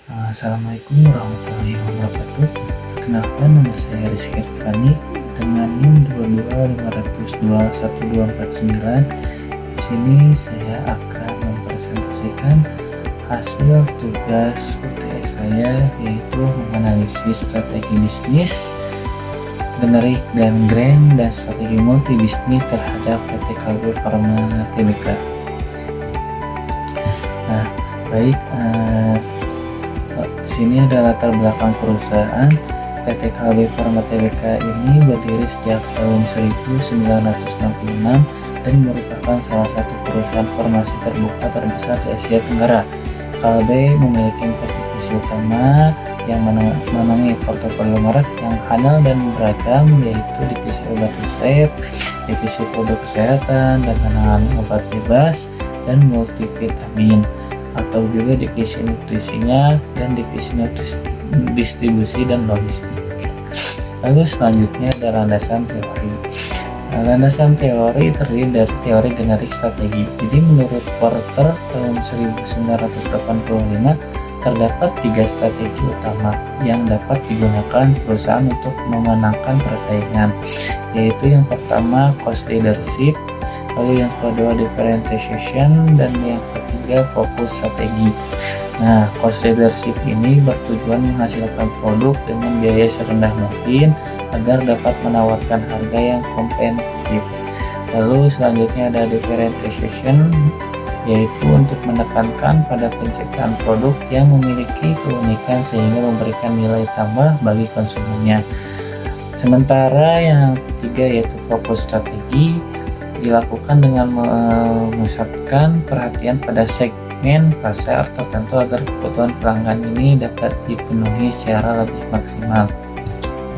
Assalamualaikum warahmatullahi wabarakatuh. Perkenalkan, nama saya Rizky Rifani dengan NIM 225021249. Di sini saya akan mempresentasikan hasil tugas UTS saya, yaitu menganalisis strategi bisnis, generik dan grand, dan strategi multi bisnis terhadap PT Kalbe Farma Tbk. Nah, baik. Di sini ada latar belakang perusahaan. PT Kalbe Farma Tbk ini berdiri sejak tahun 1966 dan merupakan salah satu perusahaan farmasi terbuka terbesar di Asia Tenggara. Kalbe memiliki 4 divisi utama yang menaungi portofolio merek yang handal dan beragam, yaitu divisi obat resep, divisi produk kesehatan dan penanganan obat bebas, dan multivitamin, atau juga divisi nutrisinya dan divisi distribusi dan logistik. Lalu selanjutnya ada landasan teori. Landasan teori terdiri dari teori generik strategi. Jadi menurut Porter tahun 1985 terdapat 3 strategi utama yang dapat digunakan perusahaan untuk memenangkan persaingan, yaitu yang pertama cost leadership, lalu yang kedua differentiation, dan yang ketiga fokus strategi. Nah, cost leadership ini bertujuan menghasilkan produk dengan biaya serendah mungkin agar dapat menawarkan harga yang kompetitif. Lalu selanjutnya ada differentiation, yaitu untuk menekankan pada penciptaan produk yang memiliki keunikan sehingga memberikan nilai tambah bagi konsumennya. Sementara yang ketiga yaitu fokus strategi dilakukan dengan memusatkan perhatian pada segmen pasar tertentu agar kebutuhan pelanggan ini dapat dipenuhi secara lebih maksimal.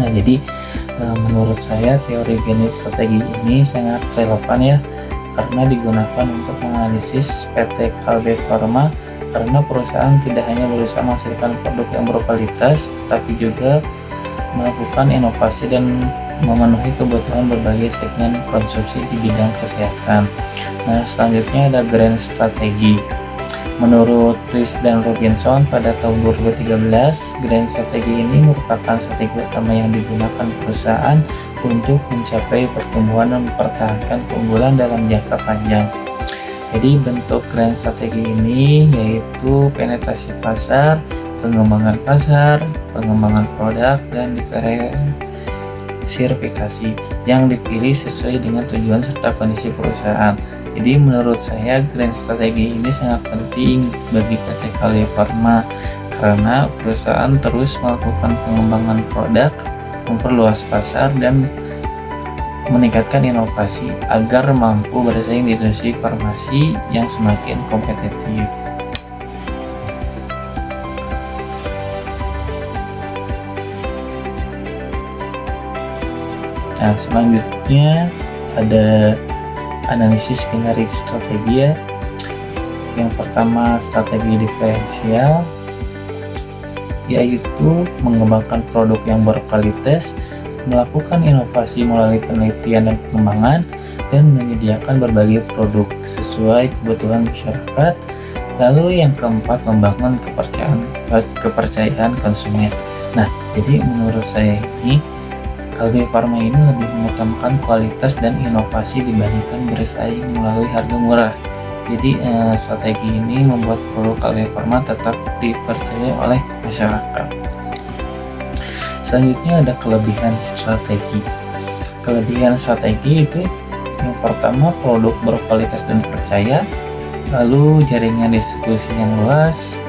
Nah, jadi menurut saya teori generik strategi ini sangat relevan ya, karena digunakan untuk menganalisis PT Kalbe Farma, karena perusahaan tidak hanya berusaha menghasilkan produk yang berkualitas, tetapi juga melakukan inovasi dan memenuhi kebutuhan berbagai segmen konsumsi di bidang kesehatan. Nah, selanjutnya ada grand strategi. Menurut Chris dan Robinson pada tahun 2013, grand strategi ini merupakan strategi utama yang digunakan perusahaan untuk mencapai pertumbuhan dan mempertahankan keunggulan dalam jangka panjang. Jadi bentuk grand strategi ini yaitu penetrasi pasar, pengembangan pasar, pengembangan produk, dan diversifikasi yang dipilih sesuai dengan tujuan serta kondisi perusahaan. Jadi menurut saya grand strategi ini sangat penting bagi PT Kalbe Farma karena perusahaan terus melakukan pengembangan produk, memperluas pasar, dan meningkatkan inovasi agar mampu bersaing di industri farmasi yang semakin kompetitif. Nah, selanjutnya ada analisis generik strategi ya. Yang pertama strategi diferensial, yaitu mengembangkan produk yang berkualitas, melakukan inovasi melalui penelitian dan pengembangan, dan menyediakan berbagai produk sesuai kebutuhan masyarakat. Lalu yang keempat, membangun kepercayaan konsumen. Nah, jadi menurut saya ini Kalbe Farma ini lebih mengutamakan kualitas dan inovasi dibandingkan bersaing melalui harga murah. Jadi strategi ini membuat produk Kalbe Farma tetap dipercaya oleh masyarakat. Selanjutnya ada kelebihan strategi. Kelebihan strategi itu yang pertama, produk berkualitas dan percaya, lalu jaringan distribusi yang luas,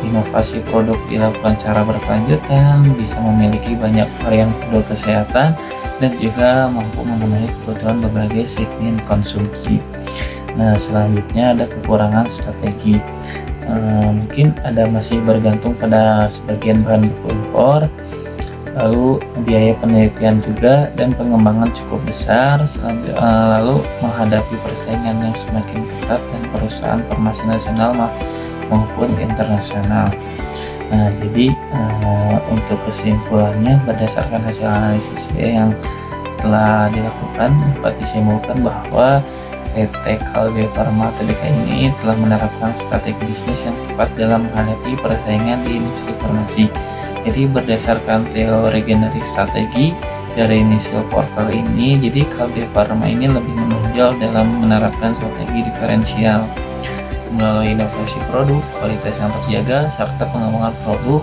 inovasi produk dilakukan secara berkelanjutan, bisa memiliki banyak varian produk kesehatan, dan juga mampu memenuhi kebutuhan berbagai segmen konsumsi. Nah, selanjutnya ada kekurangan strategi. Mungkin ada masih bergantung pada sebagian bahan baku impor, lalu biaya penelitian juga dan pengembangan cukup besar, lalu menghadapi persaingan yang semakin ketat dan perusahaan farmasi nasional maupun internasional. Nah, jadi untuk kesimpulannya berdasarkan hasil analisis yang telah dilakukan dapat disimpulkan bahwa PT Kalbe Farma Tbk ini telah menerapkan strategi bisnis yang tepat dalam menghadapi persaingan di industri farmasi. Jadi berdasarkan teori generik strategi dari Initial Portal ini, jadi Kalbe Farma ini lebih menonjol dalam menerapkan strategi diferensial melalui inovasi produk, kualitas yang terjaga, serta pengembangan produk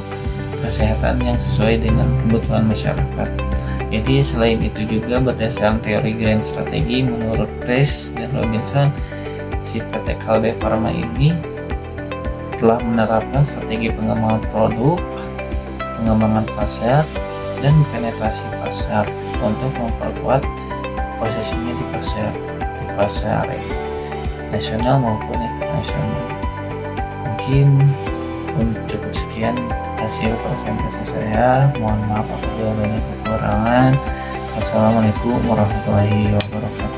kesehatan yang sesuai dengan kebutuhan masyarakat. Jadi selain itu juga berdasarkan teori grand strategi menurut Price dan Robinson, si PT Kalbe Farma ini telah menerapkan strategi pengembangan produk, pengembangan pasar, dan penetrasi pasar untuk memperkuat posisinya di pasar nasional maupun internasional. Mungkin cukup sekian hasil presentasi saya. Mohon maaf apabila banyak kekurangan. Wassalamualaikum warahmatullahi wabarakatuh.